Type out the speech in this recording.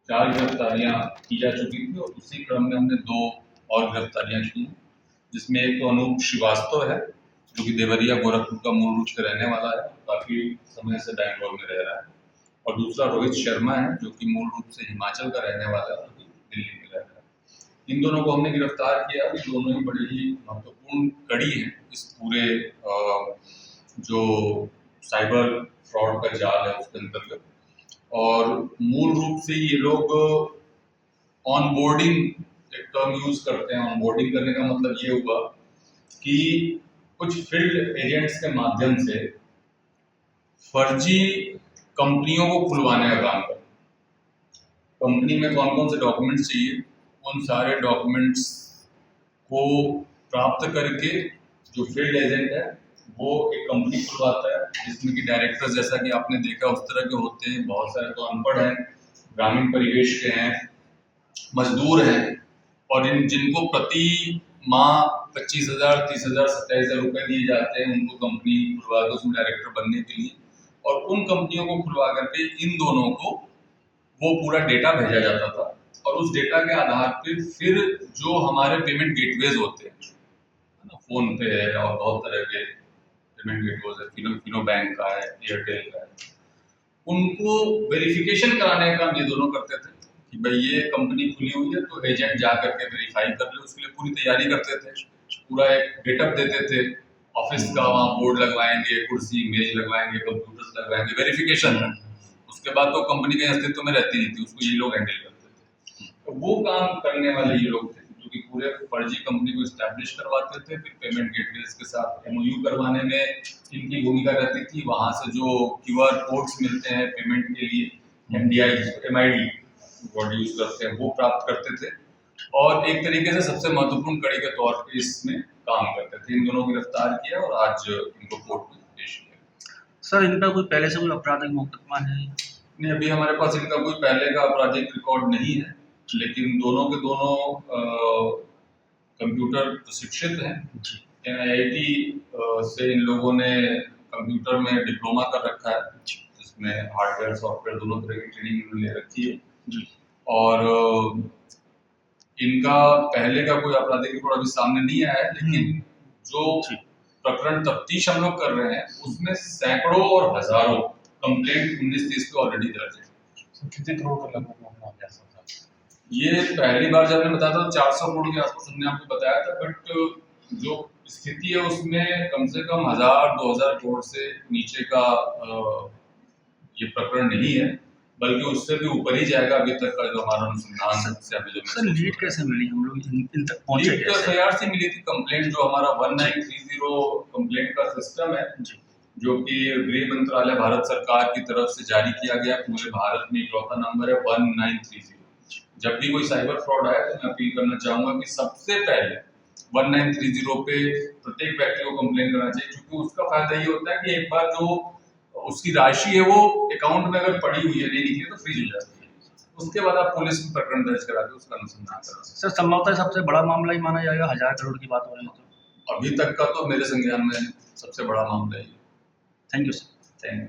4 गिरफ्तारियां की जा चुकी थी और उसी क्रम में हमने 2 और गिरफ्तारियां की, जिसमें एक तो अनूप श्रीवास्तव है जो कि देवरिया गोरखपुर का मूल रूप से रहने वाला है, काफी समय से बैंगलोर में रह रहा है, और दूसरा रोहित शर्मा है जो कि मूल रूप से हिमाचल का रहने वाला है और दिल्ली में रह रहा है। इन दोनों को हमने गिरफ्तार किया। ये दोनों ही बड़ी ही महत्वपूर्ण कड़ी है इस पूरे जो साइबर फ्रॉड का जाल है उसके अंतर्गत। और मूल रूप से ये लोग ऑनबोर्डिंग एक टर्म यूज करते हैं। ऑनबोर्डिंग करने का मतलब ये हुआ कि कुछ फील्ड एजेंट्स के माध्यम से फर्जी कंपनियों को खुलवाने का काम करते हैं। कंपनी में कौन कौन से डॉक्यूमेंट्स चाहिए, उन सारे डॉक्यूमेंट्स को प्राप्त करके जो फील्ड एजेंट है वो एक कंपनी खुलवाता है, जिसमें कि डायरेक्टर जैसा कि आपने देखा उस तरह के होते हैं। बहुत सारे तो अनपढ़ हैं, ग्रामीण परिवेश के हैं, मजदूर हैं, और जिनको प्रति माह 25,000, 30,000, 27,000 रुपए दिए जाते हैं उनको कंपनी खुलवा के उसमें डायरेक्टर बनने के लिए। और उन कंपनियों को खुलवा करके इन दोनों को वो पूरा डेटा भेजा जाता था, और उस डेटा के आधार पे फिर जो हमारे पेमेंट गेटवेज होते हैं, फोन पे है और बहुत तरह के पेमेंट गेटवेज है, फिनो बैंक का है, एयरटेल का है, उनको वेरिफिकेशन कराने का काम ये दोनों करते थे कि भाई ये कंपनी खुली हुई है तो एजेंट जा करके वेरीफाई कर ले। उसके लिए पूरी तैयारी करते थे, पूरा एक गेटअप देते थे ऑफिस का, वहाँ बोर्ड लगवाएंगे, कुर्सी मेज लगवाएंगे, कंप्यूटर्स लगवाएंगे, वेरिफिकेशन है। उसके बाद तो कंपनी के अस्तित्व में रहती नहीं थी, उसको ये लोग हैंडल करते थे। तो वो काम करने वाले ये लोग थे जो कि पूरे फर्जी कंपनी को स्टैब्लिश करवाते थे। फिर पेमेंट गेटवेज के साथ एमओयू करवाने में इनकी भूमिका रहती थी। वहां से जो क्यूआर कोड्स मिलते हैं पेमेंट के लिए, एमआईडी वर्ड यूज करते हैं, वो प्राप्त करते थे, और एक तरीके से सबसे महत्वपूर्ण कड़ी के तौर पे इसमें काम करते थे। इन दोनों को गिरफ्तार किया और आज इनको कोर्ट में पेश किया। सर इनका कोई पहले से कोई आपराधिक मुकदमा है? नहीं, अभी हमारे पास इनका कोई पहले का आपराधिक रिकॉर्ड नहीं है, लेकिन दोनों के दोनों कंप्यूटर प्रशिक्षित हैं। एनआईटी से इन लोगों ने कंप्यूटर में डिप्लोमा कर रखा है, जिसमें हार्डवेयर सॉफ्टवेयर दोनों तरह की ट्रेनिंग ले रखी है। और इनका पहले का कोई आपराधिक रिकॉर्ड अभी सामने नहीं आया है, लेकिन जो प्रकरण तफ्तीश हम लोग कर रहे हैं उसमें सैकड़ों और हजारों कंप्लेंट 19-30 पे ऑलरेडी दर्ज है। कितने करोड़ का लगभग मामला है? ये पहली बार जब मैंने बताया था 400 करोड़ के आसपास हमने आपको बताया था, बट जो स्थिति है उसमें कम से कम 1,000-2,000 करोड़ से नीचे का ये प्रकरण नहीं है, बल्कि उससे भी ऊपर ही जाएगा अभी तक का जो हमारा अनुसंधान से अभी जो। सर लीड कैसे मिली, हम लोग इन तक पहुंचे लीड तो एफआईआर से मिली थी। कंप्लेंट जो हमारा 1930 कंप्लेंट का सिस्टम है जो कि गृह मंत्रालय भारत सरकार की तरफ से जारी किया गया, पूरे भारत में इकलौता नंबर है 1930। जब भी कोई साइबर फ्रॉड आए तो मैं अपील करना चाहूंगा कि सबसे पहले 1930 पे प्रत्येक व्यक्ति को कंप्लेन करना चाहिए, क्योंकि उसका फायदा ये होता है कि एक बार जो उसकी राशि है वो अकाउंट में अगर पड़ी हुई है, नहीं निकली तो फ्रीज हो जाती है। उसके बाद आप पुलिस में प्रकरण दर्ज करा के उसका अनुसंधान करा सकते। सर संभवतः सबसे बड़ा मामला ही माना जाएगा, 1,000 करोड़ की बात हो रही है तो अभी तक का तो मेरे संज्ञान में सबसे बड़ा मामला है। Thank you sir. Thank you.